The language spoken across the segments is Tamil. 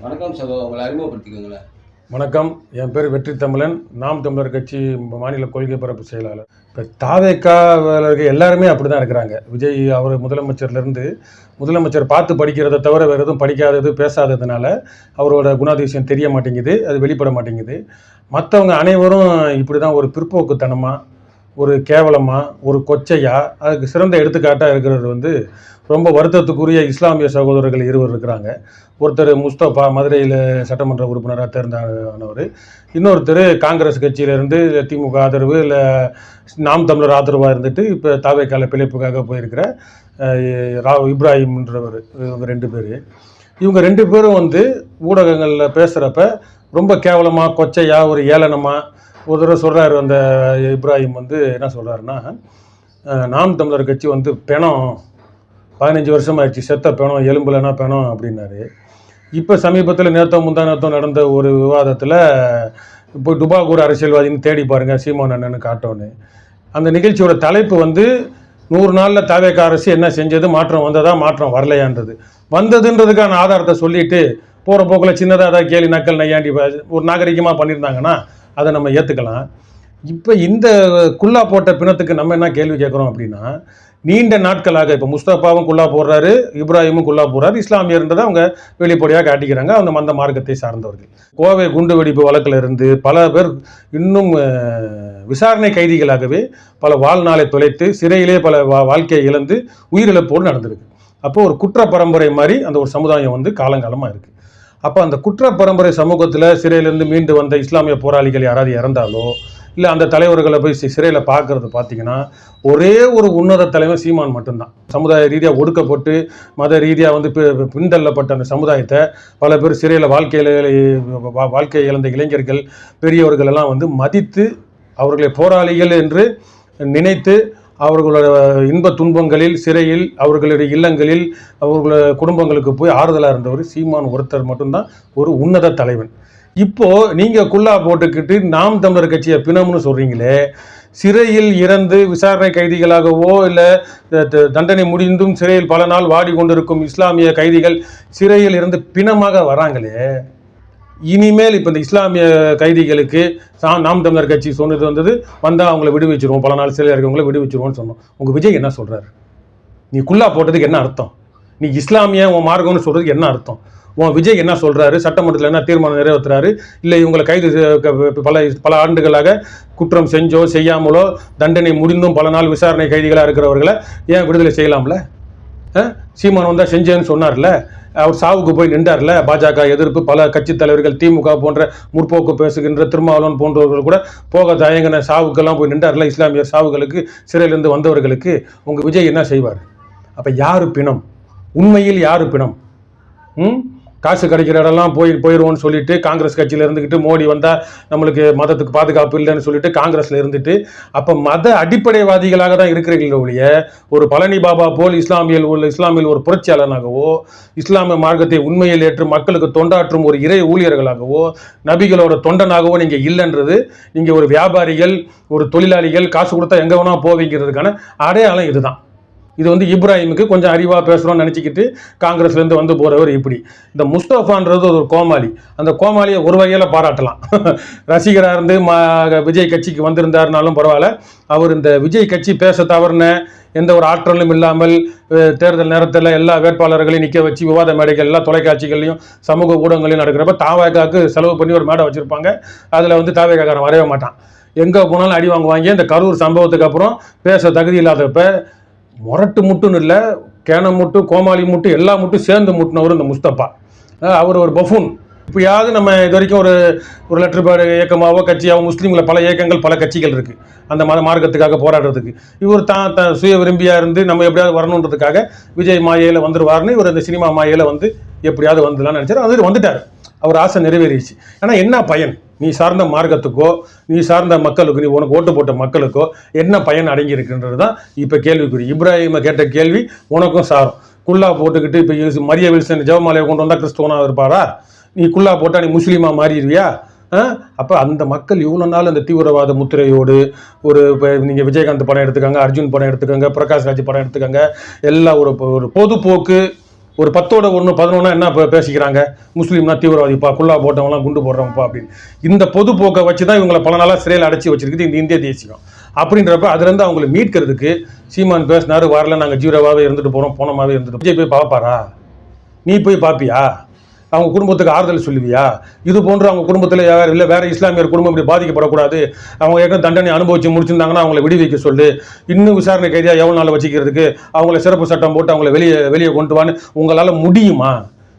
வணக்கம் சகோ, உங்களை அறிமுகப்படுத்திக்கோங்களேன். வணக்கம். என் பேர் வெற்றி தமிழன். நாம் தமிழர் கட்சி மாநில கொள்கை பரப்பு செயலாளர். இப்போ தாவேக்காவிலருக்கு எல்லாருமே அப்படி தான் இருக்கிறாங்க. விஜய் அவர் முதலமைச்சர் பார்த்து படிக்கிறத தவிர வேறு எதுவும் படிக்காதது பேசாததுனால அவரோட குணாதிசயம் தெரிய மாட்டேங்குது, அது வெளிப்பட மாட்டேங்குது. மற்றவங்க அனைவரும் இப்படி தான் ஒரு பிற்போக்குத்தனமாக, ஒரு கேவலமாக, ஒரு கொச்சையாக, அதுக்கு சிறந்த எடுத்துக்காட்டாக இருக்கிறது ரொம்ப வருத்தத்துக்குரிய இஸ்லாமிய சகோதரர்கள் இருவர் இருக்கிறாங்க. ஒருத்தர் முஸ்தபா, மதுரையில் சட்டமன்ற உறுப்பினராக தேர்ந்தானவர். இன்னொருத்தர் காங்கிரஸ் கட்சியிலேருந்து திமுக ஆதரவு இல்லை நாம் தமிழர் ஆதரவாக இருந்துட்டு இப்போ தாவேக்கால பிழைப்புக்காக போயிருக்கிற இப்ராஹிம்ன்றவர். இவங்க ரெண்டு பேரும் ஊடகங்களில் பேசுகிறப்ப ரொம்ப கேவலமாக, கொச்சையாக, ஒரு ஏளனமாக ஒரு தடவை சொல்கிறாரு. அந்த இப்ராஹிம் என்ன சொல்கிறாருன்னா, நாம் தமிழர் கட்சி பிணம் 15 வருஷம் ஆயிடுச்சு, செத்த பிணம், எலும்புலனா பிணம் அப்படின்னாரு. இப்போ சமீபத்தில் முந்தானத்தம் நடந்த ஒரு விவாதத்தில் இப்போ டுபாகூர் அரசியல்வாதின்னு தேடி பாருங்கள், சீமான் அண்ணன்னு காட்டோன்னு. அந்த நிகழ்ச்சியோட தலைப்பு 100 நாளில் தாவேக்கா அரசு என்ன செஞ்சது, மாற்றம் வந்ததா, மாற்றம் வரலையான்றது. வந்ததுன்றதுக்கான ஆதாரத்தை சொல்லிட்டு போகிற போக்கில் சின்னதாக ஏதாவது கேலி நக்கல் நையாண்டி ஒரு நாகரிகமாக பண்ணியிருந்தாங்கன்னா அதை நம்ம ஏற்றுக்கலாம். இப்போ இந்த குல்லா போட்ட பிணத்துக்கு நம்ம என்ன கேள்வி கேட்குறோம் அப்படின்னா, நீண்ட நாட்களாக இப்போ முஸ்தபாவும் குல்லா போடுறாரு, இப்ராஹிமும் குல்லா போடுறாரு, இஸ்லாமியர்ன்றதை அவங்க வெளிப்படையாக காட்டிக்கிறாங்க, அந்த மார்க்கத்தை சார்ந்தவர்கள். கோவை குண்டு வெடிப்பு வழக்கில் இருந்து பல பேர் இன்னும் விசாரணை கைதிகளாகவே பல வாழ்நாளை தொலைத்து சிறையிலே பல வாழ்க்கையை இழந்து உயிரிழப்போடு நடந்திருக்கு. அப்போ ஒரு குற்ற பரம்பரை மாதிரி அந்த ஒரு சமுதாயம் காலங்காலமாக இருக்குது. அப்போ அந்த குற்ற பரம்பரை சமூகத்தில் சிறையிலேருந்து மீண்டு வந்த இஸ்லாமிய போராளிகள் யாராவது இறந்தாலோ இல்லை அந்த தலைவர்களை போய் சிறையில் பார்க்கறது பார்த்தீங்கன்னா ஒரே ஒரு உன்னத தலைவர் சீமான் மட்டும்தான். சமுதாய ரீதியாக ஒடுக்கப்பட்டு மத ரீதியாக பின்தள்ளப்பட்ட அந்த சமுதாயத்தை பல பேர் சிறையில் வாழ்க்கையை இழந்த இளைஞர்கள், பெரியவர்கள் எல்லாம் மதித்து அவர்களை போராளிகள் என்று நினைத்து அவர்களோட இன்ப துன்பங்களில், சிறையில், அவர்களுடைய இல்லங்களில், அவர்களோட குடும்பங்களுக்கு போய் ஆறுதலாக இருந்தவர் சீமான் ஒருத்தர் மட்டும்தான் ஒரு உன்னத தலைவன். இப்போ நீங்க குல்லா போட்டுக்கிட்டு நாம் தமிழர் கட்சியை பிணம்னு சொல்றீங்களே, சிறையில் இறந்து விசாரணை கைதிகளாகவோ இல்லை தண்டனை முடிந்தும் சிறையில் பல நாள் வாடி கொண்டிருக்கும் இஸ்லாமிய கைதிகள் சிறையில் இருந்து பிணமாக வராங்களே, இனிமேல் இப்போ இந்த இஸ்லாமிய கைதிகளுக்கு நாம் தமிழர் கட்சி சொன்னது வந்தால் அவங்கள விடுவிச்சிருவோம், பல நாள் சிறையில் இருக்கவங்கள விடுவிச்சிருவோம்னு சொன்னோம். உங்கள் விஜய் என்ன சொல்கிறாரு? நீ குல்லா போட்டதுக்கு என்ன அர்த்தம்? நீ இஸ்லாமிய உன் மார்க்கம்னு சொல்கிறதுக்கு என்ன அர்த்தம்? உன் விஜய் என்ன சொல்கிறாரு? சட்டமன்றத்தில் என்ன தீர்மானம் நிறைவேற்றுறாரு? இல்லை இவங்களை கைது பல ஆண்டுகளாக குற்றம் செஞ்சோ செய்யாமலோ தண்டனை முடிந்தும் பல நாள் விசாரணை கைதிகளாக இருக்கிறவர்களை ஏன் விடுதலை செய்யலாம்ல? சீமான் செஞ்சேன்னு சொன்னார்ல, அவர் சாவுக்கு போய் நின்றார்ல. பாஜக எதிர்ப்பு பல கட்சி தலைவர்கள், திமுக போன்ற முற்போக்கு பேசுகின்ற திருமாவளவன் போன்றவர்கள் கூட போக தயங்கின சாவுக்கெல்லாம் போய் நின்றார்ல. இஸ்லாமியர் சாவுகளுக்கு சிறையிலிருந்து வந்தவர்களுக்கு உங்கள் விஜய் என்ன செய்வார்? அப்போ யாரு பிணம்? உண்மையில் யாரு பிணம்? காசு கிடைக்கிற இடம்லாம் போயிடுவோன்னு சொல்லிட்டு காங்கிரஸ் கட்சியில் இருந்துக்கிட்டு மோடி வந்தால் நம்மளுக்கு மதத்துக்கு பாதுகாப்பு இல்லைன்னு சொல்லிட்டு காங்கிரஸில் இருந்துட்டு அப்போ மத அடிப்படைவாதிகளாக தான் இருக்கிறீங்களே ஒழிய ஒரு பழனி பாபா போல் இஸ்லாமியில் ஒரு புரட்சியாளனாகவோ, இஸ்லாமிய மார்க்கத்தை உண்மையில் ஏற்று மக்களுக்கு தொண்டாற்றும் ஒரு இறை ஊழியர்களாகவோ, நபிகளோட தொண்டனாகவோ நீங்கள் இல்லைன்றது, நீங்கள் ஒரு வியாபாரிகள், ஒரு தொழிலாளிகள், காசு கொடுத்தா எங்கே வேணா போவீங்கிறதுக்கான அடையாளம் இதுதான். இது இப்ராஹிமுக்கு கொஞ்சம் அறிவாக பேசுகிறோன்னு நினச்சிக்கிட்டு காங்கிரஸ்லேருந்து போகிறவர். இப்படி இந்த முஸ்தபான்றது ஒரு கோமாளி. அந்த கோமாளியை ஒரு வகையில் பாராட்டலாம். ரசிகராக இருந்து விஜய் கட்சிக்கு வந்திருந்தாருனாலும் பரவாயில்ல. அவர் இந்த விஜய் கட்சி பேச தவறுன எந்த ஒரு ஆற்றலும் இல்லாமல் தேர்தல் நேரத்தில் எல்லா வேட்பாளர்களையும் நிற்க வச்சு விவாத மேடைகள் எல்லாம் தொலைக்காட்சிகள்லையும் சமூக ஊடகங்களையும் நடக்கிறப்ப தாவேக்காவுக்கு செலவு பண்ணி ஒரு மேடை வச்சுருப்பாங்க. அதில் தாவேக்காரன் வரவே மாட்டான். எங்கே போனாலும் அடி வாங்குவாங்க. இந்த கரூர் சம்பவத்துக்கு அப்புறம் பேச தகுதி இல்லாதப்ப முரட்டு முட்டுன்னு இல்லை, கேன முட்டு, கோமாளி முட்டு, எல்லா முட்டும் சேர்ந்து முட்டினவர் இந்த முஸ்தபா. அவர் ஒரு பஃபூன். இப்போயாவது நம்ம இது வரைக்கும் ஒரு லெட்டர் பேட் இயக்கமாகவோ கட்சியாகவோ, முஸ்லீம்களை பல இயக்கங்கள் பல கட்சிகள் இருக்குது அந்த மார்க்கத்துக்காக போராடுறதுக்கு. இவர் தான் சுய விரும்பியாக இருந்து நம்ம எப்படியாவது வரணுன்றதுக்காக விஜய் மாயையில் வந்துடுவார்னு இவர் இந்த சினிமா மாயையில் எப்படியாவது வந்துடலான்னு நினச்சார். அது வந்துட்டார். அவர் ஆசை நிறைவேறிச்சு. ஆனால் என்ன பயன்? நீ சார்ந்த மார்க்கத்துக்கோ, நீ சார்ந்த மக்களுக்கு, நீ உனக்கு ஓட்டு போட்ட மக்களுக்கோ என்ன பயன் அடங்கி இருக்குன்றது தான் இப்போ கேள்விக்குறி. இப்ராஹிமை கேட்ட கேள்வி உனக்கும் சாரும். குல்லா போட்டுக்கிட்டு இப்போ மரிய வில்சன் ஜெபமாலையை கொண்டு வந்தால் கிறிஸ்துவனாக இருப்பாரா? நீ குல்லா போட்டால் நீ முஸ்லீமாக மாறிடுவியா? அப்போ அந்த மக்கள் இவ்வளோ நாள் அந்த தீவிரவாத முத்திரையோடு இப்போ நீங்கள் விஜயகாந்த் படம் எடுத்துக்கோங்க, அர்ஜுன் படம் எடுத்துக்கோங்க, பிரகாஷ் ராஜ் படம் எடுத்துக்கோங்க, எல்லாம் ஒரு பொதுப்போக்கு ஒரு 10ஓட 1 11 என்ன பேசிக்கிறாங்க, முஸ்லீம்னா தீவிரவாதிப்பா, குல்லா போட்டவங்களாம் குண்டு போடுறவங்கப்பா அப்படின்னு. இந்த பொது போக்கை வச்சு தான் இவங்களை பல நாளாக சிறையில் அடைச்சி வச்சிருக்குது இந்த இந்திய தேசியம். அப்படின்றப்ப அதுலேருந்து அவங்களை மீட்கிறதுக்கு சீமான் பேசினாரு, வரல நாங்கள் ஜீரோவாகவே இருந்துட்டு போகிறோம், போனமாகவே இருந்துட்டு. விஜய் போய் பார்ப்பாரா? நீ போய் பார்ப்பியா? அவங்க குடும்பத்துக்கு ஆறுதல் சொல்லுவியா? இது போன்று அவங்க குடும்பத்தில் இல்லை வேற இஸ்லாமியர் குடும்பம் இப்படி பாதிக்கப்படக்கூடாது, அவங்க ஏற்கனவே தண்டனை அனுபவிச்சு முடிச்சிருந்தாங்கன்னா அவங்களை விடுவிக்க சொல்லு, இன்னும் விசாரணை கைதியாக எவ்வளோ நாள் வச்சுக்கிறதுக்கு, அவங்கள சிறப்பு சட்டம் போட்டு அவங்கள வெளியே கொண்டு வான்னு உங்களால் முடியுமா?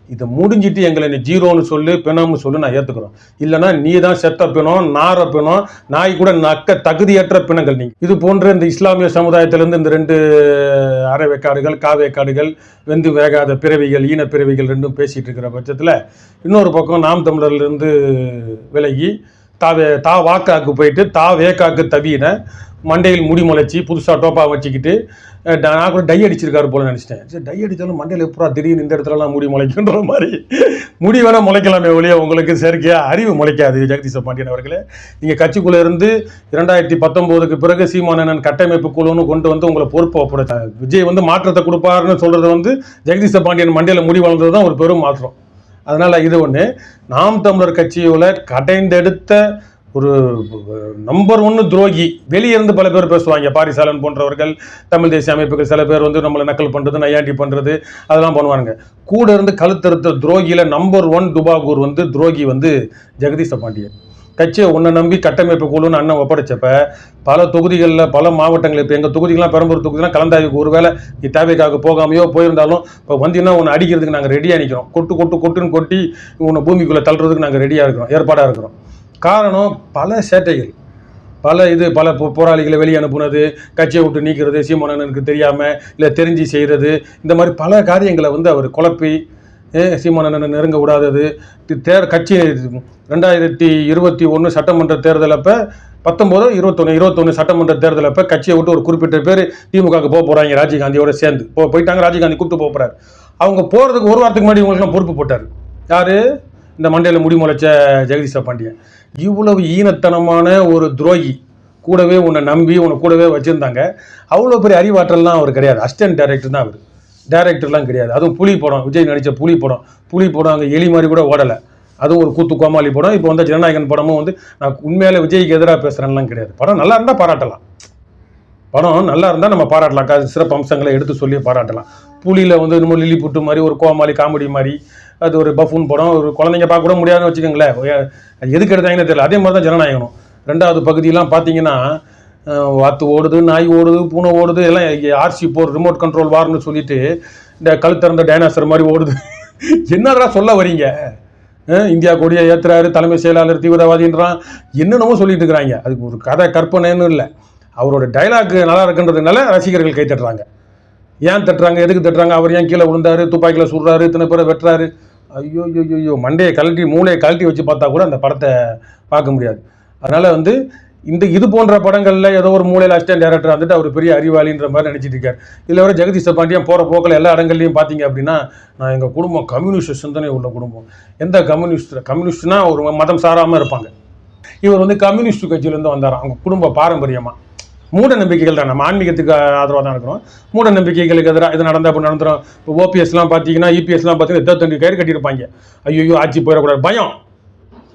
இதை முடிஞ்சிட்டு எங்களை நீ ஜீரோன்னு சொல்லு, பிணம்னு சொல்லு, நான் ஏற்றுக்கிறோம். இல்லைனா நீ தான் செத்த பிணம், நார பிணம், நாய் கூட நக்க தகுதியற்ற பிணங்கள். நீங்கள் இது போன்ற இந்த இஸ்லாமிய சமுதாயத்திலேருந்து இந்த 2 அரைவேக்காடுகள், காவேக்காடுகள், வெந்து வேகாத பிறவிகள், ஈனப்பிறவிகள் ரெண்டும் பேசிகிட்டு இருக்கிற பட்சத்தில் இன்னொரு பக்கம் நாம் தமிழர்லேருந்து விலகி தா வாக்காக்கு போயிட்டு வேக்காக்கு தவின மண்டையில் முடி முளைச்சி புதுசாக டோப்பா வச்சுக்கிட்டு நான் கூட டை அடிச்சிருக்காரு போல நினச்சிட்டேன். சரி, டை அடித்தாலும் மண்டையில் எப்படா திடீர்னு இந்த இடத்துலலாம் முடி முளைக்குன்ற மாதிரி. முடி வேணால் முளைக்கலாமே ஒழிய உங்களுக்கு செயற்கையாக அறிவு முளைக்காது. ஜெகதீஷ் பாண்டியன் அவர்களே, நீங்கள் கட்சிக்குள்ளே இருந்து 2019க்கு பிறகு சீமானன் கட்டமைப்பு குழுன்னு கொண்டு வந்து உங்களை பொறுப்பு ஒப்படைச்ச விஜய் மாற்றத்தை கொடுப்பாருன்னு சொல்கிறது ஜெகதீஷ் பாண்டியன் மண்டையில் முடி வளர்ந்தது தான் ஒரு பெரும் மாற்றம். அதனால் இது ஒன்று. நாம் தமிழர் கட்சியில் கடைந்தெடுத்த ஒரு நம்பர் 1 துரோகி. வெளியிருந்து பல பேர் பேசுவாங்க, பாரிசாலன் போன்றவர்கள், தமிழ் தேசிய அமைப்புகள் சில பேர் நம்மளை நக்கல் பண்ணுறது, நையாண்டி பண்ணுறது, அதெல்லாம் பண்ணுவாங்க. கூட இருந்து கழுத்தறுத்த துரோகியில் நம்பர் 1 டுபாகூர் துரோகி ஜெகதீஷ் பாண்டியன். கட்சியை உன்னை நம்பி கட்டமைப்பு குழுன்னு அண்ணன் ஒப்படைச்சப்ப பல தொகுதிகளில், பல மாவட்டங்கள், இப்போ எங்கள் தொகுதிகள்லாம் பெரம்பூர் தொகுதிலாம் கலந்தாய்வுக்கு ஒருவேளை நீ தேவைக்காக போகாமையோ போயிருந்தாலும் இப்போ வந்தீங்கன்னா உன்னை அடிக்கிறதுக்கு நாங்கள் ரெடியாக நிற்கிறோம். கொட்டுன்னு கொட்டி உன்னை பூமிக்குள்ளே தள்ளுறதுக்கு நாங்கள் ரெடியாக இருக்கிறோம், ஏற்பாடாக இருக்கிறோம். காரணம் பல சேட்டைகள், பல போராளிகளை வெளியே அனுப்புனது, கட்சியை விட்டு நீக்கிறது, சீமானனுக்கு தெரியாமல் இல்லை தெரிஞ்சு செய்கிறது, இந்த மாதிரி பல காரியங்களை அவர் குழப்பி சீமானனை நெருங்க விடாதது. கட்சி 2021 சட்டமன்ற தேர்தல் அப்போ 21 சட்டமன்ற தேர்தல் அப்போ கட்சியை விட்டு ஒரு குறிப்பிட்ட பேர் திமுகவுக்கு போக போகிறாங்க, ராஜீவ்காந்தியோட சேர்ந்து போயிட்டாங்க. ராஜீவ்காந்தி கூப்பிட்டு போக போகிறார். அவங்க போகிறதுக்கு ஒரு வாரத்துக்கு முன்னாடி இவங்களுக்குலாம் பொறுப்பு போட்டார். யார்? இந்த மண்டையில் முடி முளைச்ச ஜெகதீஷ் பாண்டியன். இவ்வளவு ஈனத்தனமான ஒரு துரோகி கூடவே உன்னை நம்பி உன்னை கூடவே வச்சுருந்தாங்க. அவ்வளோ பெரிய அறிவாற்றல்லாம் அவர் கிடையாது. அசிஸ்டன்ட் டைரக்டர் தான் அவர், டைரக்டர்லாம் கிடையாது. அதுவும் புலி படம், விஜய் நடித்த புலி படம் அங்கே எலி மாதிரி கூட ஓடலை. அதுவும் ஒரு கூத்து கோமாளி படம். இப்போ ஜனநாயகன் படமும் நான் உண்மையிலே விஜய்க்கு எதிராக பேசுகிறேன்லாம் கிடையாது. படம் நல்லா இருந்தால் பாராட்டலாம், படம் நல்லா இருந்தால் நம்ம பாராட்டலாம், சிறப்பு அம்சங்களை எடுத்து சொல்லி பாராட்டலாம். புலியில் இன்னும் லில்லி புட்டு மாதிரி ஒரு கோமாளி காமெடி மாதிரி அது ஒரு பஃபூன் படம், ஒரு குழந்தைங்க பார்க்க கூட முடியாதுன்னு வச்சுக்கோங்களேன். அது எதுக்கு எடுத்தாங்கன்னு தெரியல. அதே மாதிரி தான் ஜனநாயகனும். 2வது பகுதியெலாம் பார்த்தீங்கன்னா வாத்து ஓடுது, நாய் ஓடுது, பூனை ஓடுது, எல்லாம் RC போர் ரிமோட் கண்ட்ரோல் வார்னு சொல்லிட்டு இந்த கழுத்திறந்த டைனாசர் மாதிரி ஓடுது. என்னடா சொல்ல வரீங்க? இந்தியா கொடியை ஏற்றுறாரு, தலைமை செயலாளர் தீவிரவாதின்றான், என்னென்னமோ சொல்லிட்டு இருக்கிறாங்க. அதுக்கு ஒரு கதை கற்பனைன்னு இல்லை, அவரோட டைலாக் நல்லா இருக்குன்றதுனால ரசிகர்கள் கை தட்டுறாங்க. ஏன் தட்டுறாங்க, எதுக்கு தட்டுறாங்க? அவர் ஏன் கீழே விழுந்தாரு, துப்பாக்கியில் சுடுறாரு, இத்தனை பேரை வெட்டுறாரு, ஐயோ மண்டையை கழட்டி மூளையை கழட்டி வச்சு பார்த்தா கூட அந்த படத்தை பார்க்க முடியாது. அதனால் இது போன்ற படங்களில் ஏதோ ஒரு மூலையில் அசிஸ்டன்ட் டைரக்டர் அவர் பெரிய அறிவாளின்ற மாதிரி நினச்சிட்டு இருக்கார். இதில் வர ஜெகதீஷ் பாண்டியன் போகிற போக்கில் எல்லா இடங்கள்லையும் பார்த்தீங்க அப்படின்னா, நான் எங்கள் குடும்பம் கம்யூனிஸ்ட் சிந்தனை உள்ள குடும்பம். எந்த கம்யூனிஸ்ட்னா ஒரு மதம் சாராமல் இருப்பாங்க. இவர் கம்யூனிஸ்ட் கட்சியிலேருந்து வந்தார். அவங்க குடும்ப பாரம்பரியமாக மூட நம்பிக்கைகள் தான். நம்ம ஆன்மீகத்துக்கு ஆதரவாக தான் இருக்கிறோம். மூட நம்பிக்கைகளுக்கு எதிராக இது நடந்தால் அப்போ நடந்துடும். இப்போ OPSலாம் பார்த்தீங்கன்னா, EPSலாம் பார்த்தீங்கன்னா 22 கயிறு கட்டியிருப்பாங்க. ஐயோ ஆட்சி போயிடக்கூடாது பயம்,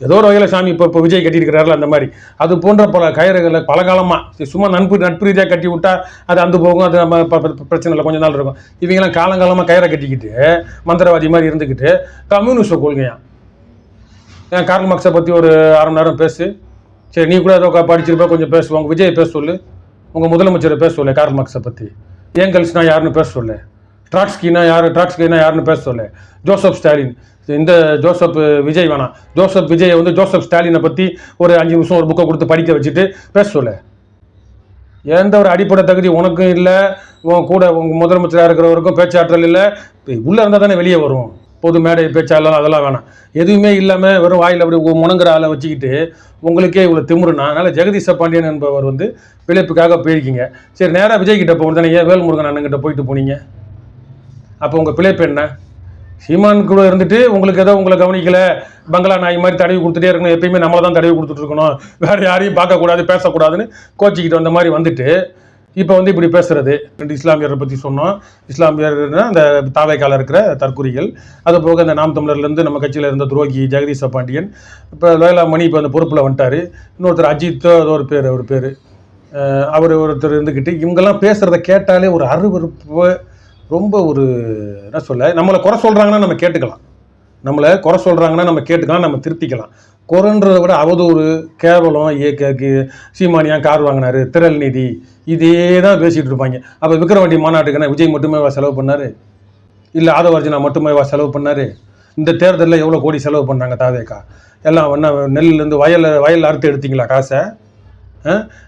ஏதோ ஒரு வகையில் சாமி இப்போ விஜய் கட்டியிருக்கிறாரில்ல அந்த மாதிரி. அது போன்ற பல கயிறுகளை பல காலமாக சும்மா நட்பு ரீதியாக கட்டி விட்டால் அது அந்த போகும், அது நம்ம பிரச்சனை இல்லை, கொஞ்ச நாள் இருக்கும். இவங்கெல்லாம் காலங்காலமாக கயிறை கட்டிக்கிட்டு மந்திரவாதி மாதிரி இருந்துக்கிட்டு கம்யூனிஸ்ட் கொள்கையா. ஏன் கார்ல் மார்க்ஸை பற்றி ஒரு 1/2 மணி நேரம் பேசு, சரி நீ கூட ஏதோ படிச்சிருப்பா, கொஞ்சம் பேசுவாங்க. விஜய் பேச சொல்லு, உங்கள் முதலமைச்சரை பேச சொல்ல, கார்ல் மார்க்ஸை பற்றி. ஏங்கல்ஸ்னா யாருன்னு பேச சொல்ல, ட்ராட்ஸ்கினா யாருன்னு பேச சொல்ல, ஜோசப் ஸ்டாலின், இந்த ஜோசப் விஜய் வேணாம், ஜோசப் விஜயை ஜோசப் ஸ்டாலினை பற்றி ஒரு 5 நிமிஷம் ஒரு புக்கை கொடுத்து படிக்க வச்சுட்டு பேச சொல்ல. எந்த ஒரு அடிப்படை தகுதி உனக்கும் இல்லை, உன் கூட உங்கள் முதலமைச்சராக இருக்கிறவருக்கும் பேச்சாற்றல் இல்லை. உள்ளே இருந்தால் தானே வெளியே வரும். பொது மேடை பேச்சாளர் அதெல்லாம் வேணாம், எதுவுமே இல்லாமல் வெறும் வாயில் அப்படி முணங்குற ஆளை வச்சுக்கிட்டு உங்களுக்கே இவ்வளோ திமுருனா. அதனால் ஜெகதீஷ் பாண்டியன் என்பவர் பிழைப்புக்காக போயிருக்கீங்க. சரி நேராக விஜய் கிட்ட போகணும் தானே, ஏன் வேல்முருகன் அண்ணன்கிட்ட போயிட்டு போனீங்க? அப்போ உங்கள் பிழைப்பு என்ன? சீமான் கூட இருந்துட்டு உங்களுக்கு ஏதோ உங்களை கவனிக்கலை, பங்களா நாய் மாதிரி தடவி கொடுத்துட்டே இருக்கணும், எப்பயுமே நம்மளை தான் தடவி கொடுத்துட்டு இருக்கணும், வேறு யாரையும் பார்க்கக்கூடாது பேசக்கூடாதுன்னு கோச்சிக்கிட்டு வந்த மாதிரி வந்துட்டு இப்போ வந்து இப்படி பேசுறது, 2 இஸ்லாமியரை பற்றி சொன்னோம். இஸ்லாமியர்னா அந்த தாவேக்கால இருக்கிற தற்குறிகள், அது போக அந்த நாம் தமிழர்லேருந்து நம்ம கட்சியில் இருந்த துரோகி ஜெகதீச பாண்டியன், இப்போ வேளாமணி இப்போ அந்த பொறுப்பில் வந்துட்டார். இன்னொருத்தர் அஜித்தோ அது ஒரு பேர் அவர் ஒருத்தர் இருந்துக்கிட்டு இவங்கெல்லாம் பேசுகிறத கேட்டாலே ஒரு அருவருப்பு, ரொம்ப ஒரு என்ன சொல்ல, நம்மளை குறை சொல்கிறாங்கன்னா நம்ம கேட்டுக்கலாம், நம்மளை குறை சொல்கிறாங்கன்னா நம்ம கேட்டுக்கலாம், நம்ம திருத்திக்கலாம். குறைன்றதை விட அவதூறு, கேவலம், சீமானியா கார் வாங்கினாரு, திரள் நிதி, இதே தான் பேசிகிட்டு இருப்பாங்க. அப்போ விக்ரவாண்டி மாநாட்டுக்குன்னா விஜய் மட்டுமே செலவு பண்ணார், இல்லை ஆதவர்ஜனா மட்டுமே செலவு பண்ணார்? இந்த தேர்தலில் எவ்வளோ கோடி செலவு பண்ணாங்க தாவேக்கா? எல்லாம் ஒன்றா நெல்லேருந்து வயல் அறுத்து எடுத்தீங்களா காசை?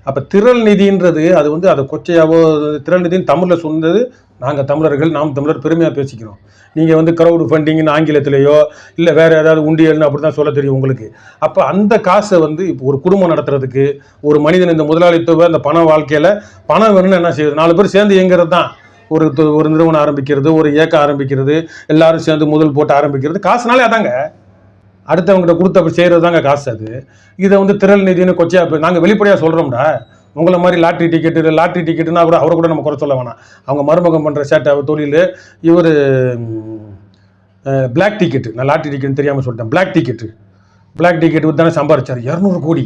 அப்போ திரள் நிதின்றது அது வந்து அதை கொச்சையாவோ, திரள் நிதின்னு தமிழில் சொன்னது நாங்கள் தமிழர்கள், நாம் தமிழர் பெருமையாக பேசிக்கிறோம். நீங்கள் வந்து க்ரௌடு ஃபண்டிங்னு ஆங்கிலத்திலேயோ இல்லை வேறு ஏதாவது உண்டியல்னு அப்படி தான் சொல்ல தெரியும் உங்களுக்கு. அப்போ அந்த காசை வந்து இப்போ ஒரு குடும்பம் நடத்துறதுக்கு, ஒரு மனிதன் இந்த முதலாளித்துவ அந்த பண வாழ்க்கையில் பணம் வேணும்னு என்ன செய்யுது? 4 பேர் சேர்ந்து இயங்கிறது தான். ஒரு நிறுவனம் ஆரம்பிக்கிறது, ஒரு இயக்கம் ஆரம்பிக்கிறது, எல்லாரும் சேர்ந்து முதல் போட்டு ஆரம்பிக்கிறது, காசுனாலே அதாங்க. அடுத்தவங்ககிட்ட கொடுத்து அப்படி செய்கிறது தாங்க காசு. அது இதை வந்து திரள் நிதினு கொச்சையாக நாங்கள் வெளிப்படையாக சொல்கிறோம்டா. உங்களை மாதிரி லாட்ரி டிக்கெட்டுனா கூட அவரை கூட நம்ம குறை சொல்ல வேணாம். அவங்க மருமகம் பண்ணுற சேட்டை தொழில், இவர் பிளாக் டிக்கெட்டு, நான் லாட்ரி டிக்கெட் தெரியாமல் சொல்லிட்டேன். பிளாக் டிக்கெட் தானே சம்பாதிச்சார். 200 கோடி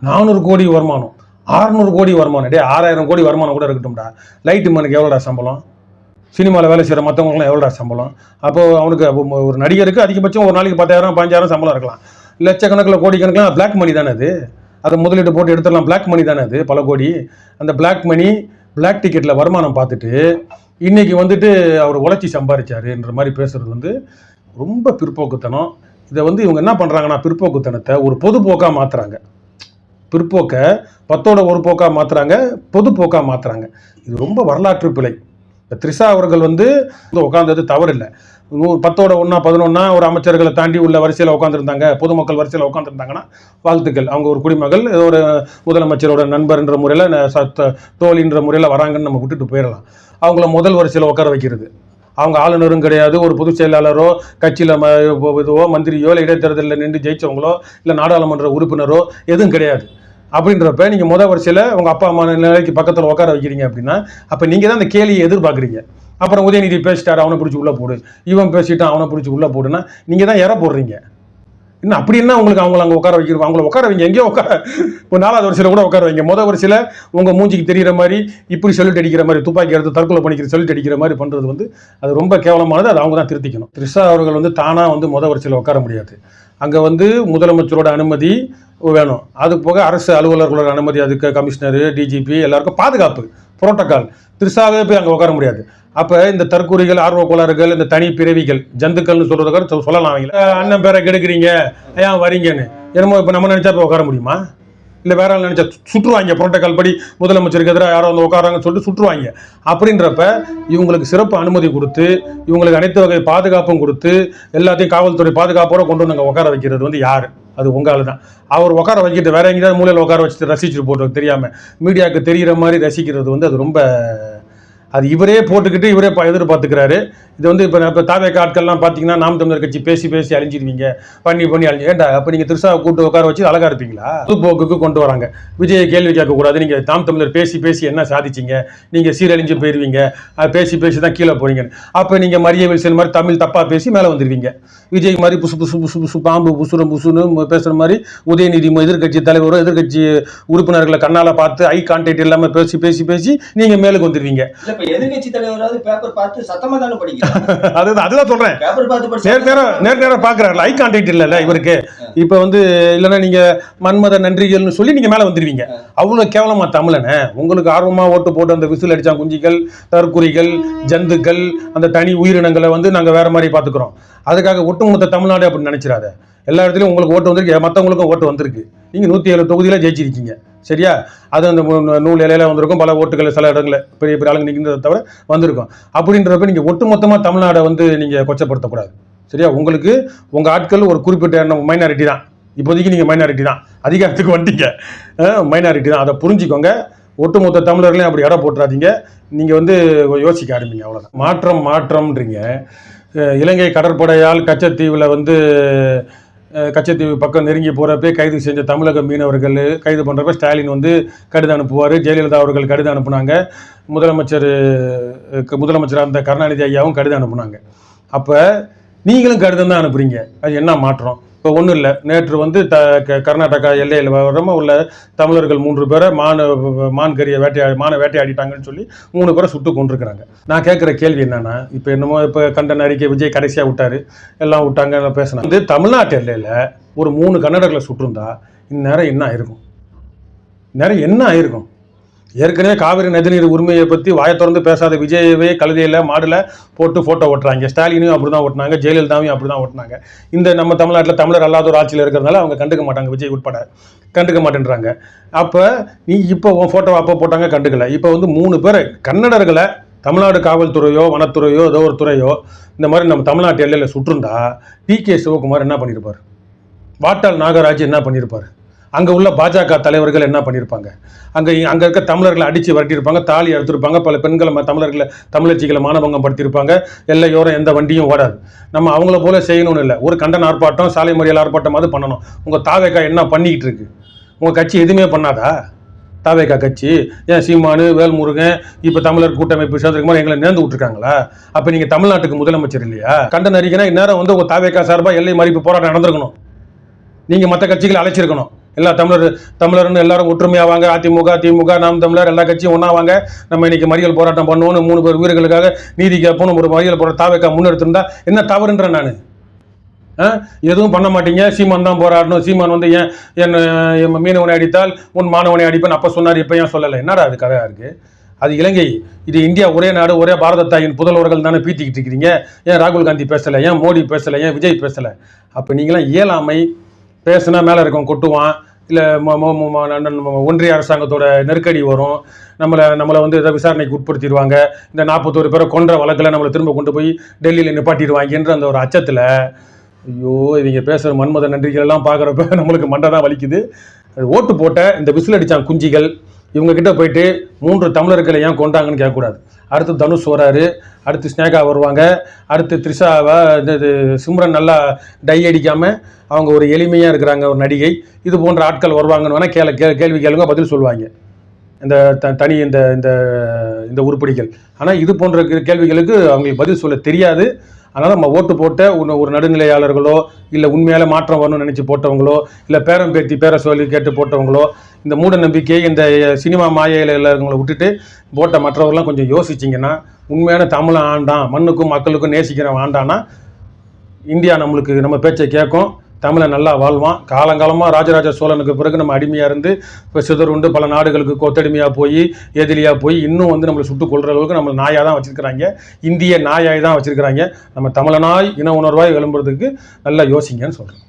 400 கோடி வருமானம், 600 கோடி வருமானம். 6000 கோடி வருமானம் கூட இருக்கட்டும்டா. லைட்டு மேனுக்கு எவ்வளோடா சம்பளம்? சினிமாவில் வேலை செய்கிற மற்றவங்களுக்குலாம் எவ்வளோடா சம்பளம்? அப்போது அவனுக்கு ஒரு நடிகருக்கு அதிகபட்சம் ஒரு நாளைக்கு 10,000 15,000 சம்பளம் இருக்கலாம். லட்சக்கணக்கில் கோடிக்கணக்கில் பிளாக் மணி தானே அது. அதை முதலீடு போட்டு எடுத்துடலாம். பிளாக் மணி தானே அது, பல கோடி. அந்த பிளாக் மணி, பிளாக் டிக்கெட்டில் வருமானம் பார்த்துட்டு இன்றைக்கி வந்துட்டு அவர் உழைச்சி சம்பாதிச்சாருன்ற மாதிரி பேசுகிறது வந்து ரொம்ப பிற்போக்குத்தனம். இதை வந்து இவங்க என்ன பண்ணுறாங்கன்னா, பிற்போக்குத்தனத்தை ஒரு பொதுப்போக்காக மாற்றுறாங்க. பிற்போக்கை 10ஓட ஒரு போக்காக மாற்றுறாங்க, பொதுப்போக்காக மாற்றுறாங்க. இது ரொம்ப வரலாற்று பிழை. த்ரிஷா அவர்கள் வந்து உட்கார்ந்தது தவறு இல்லை. 10ஓட 1 11 ஒரு அமைச்சர்களை தாண்டி உள்ள வரிசையில் உட்காந்துருந்தாங்க, பொதுமக்கள் வரிசையில் உட்காந்துருந்தாங்கன்னா வாழ்த்துக்கள். அவங்க ஒரு குடிமகள், ஒரு முதலமைச்சரோட நண்பர்ன்ற முறையில், தோழின்ற முறையில் வராங்கன்னு நம்ம விட்டுட்டு போயிடலாம். அவங்கள முதல் வரிசையில் உட்கார வைக்கிறது. அவங்க ஆளுநரும் கிடையாது, ஒரு பொதுச் செயலாளரோ, கட்சியில் இதுவோ, மந்திரியோ, இல்லை இடைத்தேர்தலில் நின்று ஜெயிச்சவங்களோ, இல்லை நாடாளுமன்ற உறுப்பினரோ எதுவும் கிடையாது. அப்படின்றப்ப நீங்கள் முதல் வரிசையில் உங்கள் அப்பா அம்மா நிலைக்கு பக்கத்தில் உட்கார வைக்கிறீங்க அப்படின்னா, அப்போ நீங்கள் தான் அந்த கேலியை எதிர்பார்க்குறீங்க. அப்புறம் உதயநிதி பேசிட்டார், அவனை பிடிச்சி உள்ளே போடு, இவன் பேசிட்டான், அவனை பிடிச்சி உள்ளே போடுன்னா நீங்கள் தான் இற போடுறீங்க. இன்னும் அப்படின்னா உங்களுக்கு அவங்கள அங்கே உட்கார வைக்கிறோம். அவங்கள உட்கார வைங்க, எங்கேயோ உட்கார, ஒரு 4வது வரிசையில் கூட உட்கார வைங்க. முதல் வரிசையில் உங்கள் மூஞ்சிக்கு தெரிகிற மாதிரி இப்படி சொல்லிட்டு அடிக்கிற மாதிரி, துப்பாக்கி எடுத்து தற்கொலை பண்ணிக்கிற சொல்லிட்டு அடிக்கிற மாதிரி பண்ணுறது வந்து அது ரொம்ப கேவலமானது. அது அவங்க தான் திருத்திக்கணும். த்ரிஷா அவர்கள் வந்து தானாக வந்து முதல் வரிசையில் உட்கார முடியாது. அங்கே வந்து முதலமைச்சரோட அனுமதி வேணும். அது போக அரசு அலுவலர்களோட அனுமதி, அதுக்கு கமிஷனரு, டிஜிபி எல்லாருக்கும் பாதுகாப்பு புரோட்டோக்கால். த்ரிஷாவே போய் அங்கே உட்கார முடியாது. அப்போ இந்த தற்கூரிகள், ஆர்வ கோளாறுகள், இந்த தனி பிறவிகள், ஜந்துக்கள்னு சொல்கிறதுக்காக சொல்லலாம். அவங்கள அண்ணன் பேரை கெடுக்கிறீங்க, ஏன் வரீங்கன்னு என்னமோ இப்போ நம்ம நினச்சா போய் உட்கார முடியுமா? இல்லை வேற ஆள் நினச்சா சுற்றுவாங்க. புரோட்டோக்கால் படி முதலமைச்சருக்கு எதிராக யாரோ வந்து உட்காராங்கன்னு சொல்லிட்டு சுற்றுவாங்க. அப்படின்றப்ப இவங்களுக்கு சிறப்பு அனுமதி கொடுத்து, இவங்களுக்கு அனைத்து வகை பாதுகாப்பும் கொடுத்து, எல்லாத்தையும் காவல்துறை பாதுகாப்போடு கொண்டு வந்து அங்கே உட்கார வைக்கிறது வந்து யார்? அது உங்களால் தான். அவர் உட்கார வச்சுட்டு வேற எங்கேயாவது மூலையில் உட்கார வச்சுட்டு ரசிச்சுட்டு போட்டு தெரியாமல் மீடியாவுக்கு தெரிகிற மாதிரி ரசிக்கிறது வந்து அது ரொம்ப, அது இவரே போட்டுக்கிட்டு இவரே எதிர்பார்த்துக்கிறாரு. இது வந்து இப்போ தாவேக்க ஆட்கள்லாம் பார்த்தீங்கன்னா நாம் தமிழர் கட்சி பேசி அழிஞ்சிருவீங்க, பண்ணி அழிஞ்சு. ஏன்டா அப்போ நீங்கள் த்ரிஷாவை கூட்டு உட்கார வச்சு அழகா இருப்பீங்களா? புதுப்போக்குக்கு கொண்டு வராங்க. விஜயை கேள்வி கேட்கக்கூடாது, நீங்கள் நாம் தமிழர் பேசி என்ன சாதிச்சிங்க, நீங்கள் சீரழிஞ்சு போயிடுவீங்க, பேசி தான் கீழே போறீங்க. அப்போ நீங்கள் மரிய வில்சன் மாதிரி தமிழ் தப்பாக பேசி மேலே வந்துடுவீங்க. விஜய் மாதிரி புசு பாம்பு புசுன்னு பேசுகிற மாதிரி உதயநிதி எதிர்கட்சி தலைவரோ எதிர்கட்சி உறுப்பினர்களை கண்ணால் பார்த்து ஐ கான்டாக்ட் இல்லாமல் பேசி நீங்கள் மேலுக்கு வந்துடுவீங்க. எதிர்கட்சி தலைவராவது பேப்பர் பார்த்து சத்தமா தானே படிக்கிறேன். அதுதான் சொல்றேன். பேப்பர் பார்த்து நேர பாக்குறாரு, ஐ கான்டாக்ட் இல்ல இவருக்கு. இப்ப வந்து இல்லைன்னா நீங்க மன்மத நன்றிகள்னு சொல்லி நீங்க மேல வந்துருவீங்க. அவ்வளவு கேவலமா தமிழனை உங்களுக்கு ஆர்வமா ஓட்டு போட்டு அந்த விசில் அடிச்சா குஞ்சிகள், தற்குறிகள், ஜந்துக்கள், அந்த தனி உயிரினங்களை வந்து நாங்க வேற மாதிரி பாத்துக்கிறோம். அதுக்காக ஒட்டுமொத்த தமிழ்நாடு அப்படின்னு நினைச்சிடாத. எல்லா இடத்துலையும் உங்களுக்கு ஓட்டு வந்திருக்கு, மற்றவங்களுக்கும் ஓட்டு வந்திருக்கு. நீங்கள் 107 தொகுதியில ஜெயிச்சிருக்கீங்க, சரியா? அது அந்த நூல் இலையில வந்திருக்கும், பல ஓட்டுகள் சில இடங்களில் பெரிய ஆளுங்க நிற்கிறத தவிர வந்திருக்கும். அப்படின்றப்ப நீங்கள் ஒட்டுமொத்தமாக தமிழ்நாடை வந்து நீங்கள் கொச்சப்படுத்தக்கூடாது, சரியா? உங்களுக்கு உங்கள் ஆட்கள் ஒரு குறிப்பிட்ட மைனாரிட்டி தான். இப்போதைக்கு நீங்கள் மைனாரிட்டி தான், அதிகாரத்துக்கு வந்துட்டீங்க, மைனாரிட்டி தான். அதை புரிஞ்சுக்கோங்க. ஒட்டுமொத்த தமிழர்களையும் அப்படி இடம் போட்டுறாதீங்க. நீங்கள் வந்து யோசிக்க ஆரம்பிங்க, அவ்வளோதான். மாற்றம்ன்றீங்க. இலங்கை கடற்படையால் கச்சத்தீவில் வந்து கச்சத்தீவு பக்கம் நெருங்கி போகிறப்பே கைது செஞ்ச தமிழக மீனவர்கள் கைது பண்ணுறப்ப ஸ்டாலின் வந்து கடிதம் அனுப்புவார். ஜெயலலிதா அவர்கள் கடிதம் அனுப்புனாங்க. முதலமைச்சராக இருந்த கருணாநிதி ஐயாவும் கடிதம் அனுப்புனாங்க. அப்போ நீங்களும் கடிதம் தான் அனுப்புறீங்க. அது என்ன மாற்றம்? இப்போ ஒன்றும் இல்லை. நேற்று வந்து கர்நாடகா எல்லையில் வரமா உள்ள தமிழர்கள் 3 பேரை மானை வேட்டையாடிட்டாங்கன்னு சொல்லி 3 பேரை சுட்டு கொண்டிருக்கிறாங்க. நான் கேட்குற கேள்வி என்னன்னா, இப்போ கண்டன அறிக்கை விஜய் கடைசியாக விட்டாரு, எல்லாம் விட்டாங்க பேசினா வந்து தமிழ்நாட்டு எல்லையில் ஒரு 3 கன்னடர்களை சுட்டிருந்தா இந்நேரம் என்ன ஆயிருக்கும்? நேரம் என்ன ஆயிருக்கும்? ஏற்கனவே காவிரி நதிநீர் உரிமையை பற்றி வாயை திறந்து பேசாத விஜயவே கழுதையில் மாடில் போட்டு ஃபோட்டோ ஓட்டுறாங்க. ஸ்டாலினையும் அப்படி தான் ஓட்டினாங்க, ஜெயலலிதாவையும் அப்படி தான் ஓட்டினாங்க. இந்த நம்ம தமிழ்நாட்டில் தமிழர் அல்லாத ஒரு ஆட்சியில் இருக்கிறதுனால அவங்க கண்டுக்க மாட்டாங்க, விஜய் உட்பட கண்டுக்க மாட்டேன்றாங்க. அப்போ நீ இப்போ உன் ஃபோட்டோ அப்போ போட்டாங்க, கண்டுக்கல. இப்போ வந்து 3 பேர் கன்னடர்களை தமிழ்நாடு காவல்துறையோ வனத்துறையோ ஏதோ ஒரு துறையோ இந்த மாதிரி நம்ம தமிழ்நாட்டு எல்லையில் சுற்றிருந்தா டிகே சிவகுமார் என்ன பண்ணியிருப்பார்? வாட்டாள் நாகராஜ் என்ன பண்ணியிருப்பார்? அங்கே உள்ள பாஜக தலைவர்கள் என்ன பண்ணியிருப்பாங்க? அங்கே இருக்க தமிழர்களை அடித்து வரட்டியிருப்பாங்க, தாலி அறுத்திருப்பாங்க, பல பெண்களை தமிழச்சிகளை மானபங்கம் படுத்தியிருப்பாங்க. எல்லையோரம் எந்த வண்டியும் ஓடாது. நம்ம அவங்கள போல செய்யணும்னு இல்லை. ஒரு கண்டன ஆர்ப்பாட்டம், சாலை மறியல் ஆர்ப்பாட்டம் அது பண்ணணும். உங்கள் தாவேக்கா என்ன பண்ணிக்கிட்டு இருக்கு? உங்கள் கட்சி எதுவுமே பண்ணாதா? தாவேக்கா கட்சி ஏன் சீமானு, வேல்முருகன், இப்போ தமிழர் கூட்டமைப்பு சேர்ந்திருக்குமாறு எங்களை நேர்ந்து விட்டுருக்காங்களா? அப்போ நீங்கள் தமிழ்நாட்டுக்கு முதலமைச்சர் இல்லையா? கண்டன அறிக்கைனா இந்நேரம் வந்து உங்கள் தாவேக்கா சார்பாக எல்லை மறிப்பு போராட்டம் நடந்திருக்கணும். நீங்கள் மற்ற கட்சிகளை அழைச்சிருக்கணும். எல்லா தமிழர்னு எல்லாரும் ஒற்றுமையாவாங்க. அதிமுக, திமுக, நாம் தமிழர் எல்லா கட்சியும் ஒன்றா வாங்க, நம்ம இன்னைக்கு மறியல் போராட்டம் பண்ணுவோன்னு 3 பேர் உயிர்களுக்காக நீதி கேட்போம் ஒரு மறியல் போராட்டம் தாவேக்கா முன்னெடுத்திருந்தா என்ன தவறுன்ற நான்? எதுவும் பண்ண மாட்டீங்க. சீமான் தான் போராடணும். சீமான் வந்து என் மீனவனை அடித்தால் உன் மாணவனை அடிப்பேன் அப்போ சொன்னார், இப்போ ஏன் சொல்லலை? என்னடா அது கதையாக இருக்குது? அது இலங்கை, இது இந்தியா, ஒரே நாடு, ஒரே பாரத தாயின் புதல்வர்கள் தானே பீத்திக்கிட்டு இருக்கிறீங்க. ஏன் ராகுல் காந்தி பேசலை? ஏன் மோடி பேசலை? ஏன் விஜய் பேசலை? அப்போ நீங்களாம் இயலாமை. பேசுனா மேலே இருக்கும் கொட்டுவான், இல்லை ஒன்றிய அரசாங்கத்தோட நெருக்கடி வரும், நம்மளை வந்து இதை விசாரணைக்கு உட்படுத்திடுவாங்க, இந்த 41 பேரை கொன்ற வழக்கில் நம்மளை திரும்ப கொண்டு போய் டெல்லியில் நிப்பாட்டிடுவாங்கன்ற அந்த ஒரு அச்சத்தில், ஐயோ இவங்க பேசுகிற மன்மத நன்றிகள் எல்லாம் பார்க்குறப்ப நம்மளுக்கு மண்டை தான் வலிக்குது. அது ஓட்டு போட்ட இந்த விசில் அடித்தான் குஞ்சிகள் இவங்க கிட்ட போயிட்டு 3 தமிழர்களை ஏன் கொண்டாங்கன்னு கேட்கக்கூடாது. அடுத்து தனுஷ் வராரு, அடுத்து ஸ்னேகா வருவாங்க, அடுத்து த்ரிஷாவை சிம்ரன் நல்லா டை அடிக்காமல் அவங்க ஒரு எளிமையாக இருக்கிறாங்க ஒரு நடிகை, இது போன்ற ஆட்கள் வருவாங்கன்னு வேணால் கேள்வி கேளுங்க, பதில் சொல்லுவாங்க இந்த தனி இந்த உருப்படிகள். ஆனால் இது போன்ற கேள்விகளுக்கு அவங்களுக்கு பதில் சொல்ல தெரியாது. அதனால் நம்ம ஓட்டு போட்ட ஒரு நடுநிலையாளர்களோ, இல்லை உண்மையால மாற்றம் வரணும்னு நினச்சி போட்டவங்களோ, இல்லை பேரம் பேத்தி பேரை சொல்லி கேட்டு போட்டவங்களோ, இந்த மூட நம்பிக்கை இந்த சினிமா மாயையில் இருக்கிறவங்கள விட்டுட்டு போட்ட மற்றவர்கள்லாம் கொஞ்சம் யோசிச்சிங்கன்னா, உண்மையான தமிழை ஆண்டான், மண்ணுக்கும் மக்களுக்கும் நேசிக்கிறவன் ஆண்டானா இந்தியா நம்ம பேச்சை கேட்கும், தமிழை நல்லா வாழ்வான். காலங்காலமாக ராஜராஜ சோழனுக்கு பிறகு நம்ம அடிமையாக இருந்து இப்போ சிதறுண்டு பல நாடுகளுக்கு கொத்தடிமையாக போய் எதிரியாக போய் இன்னும் வந்து நம்மளை சுட்டுக் கொள்கிற அளவுக்கு நம்மளை நாயாக தான் வச்சுருக்கிறாங்க, இந்திய நாயாய் தான் வச்சுருக்கிறாங்க. நம்ம தமிழனாய் இன உணர்வாய் விளம்புறதுக்கு நல்லா யோசிங்கன்னு சொல்கிறேன்.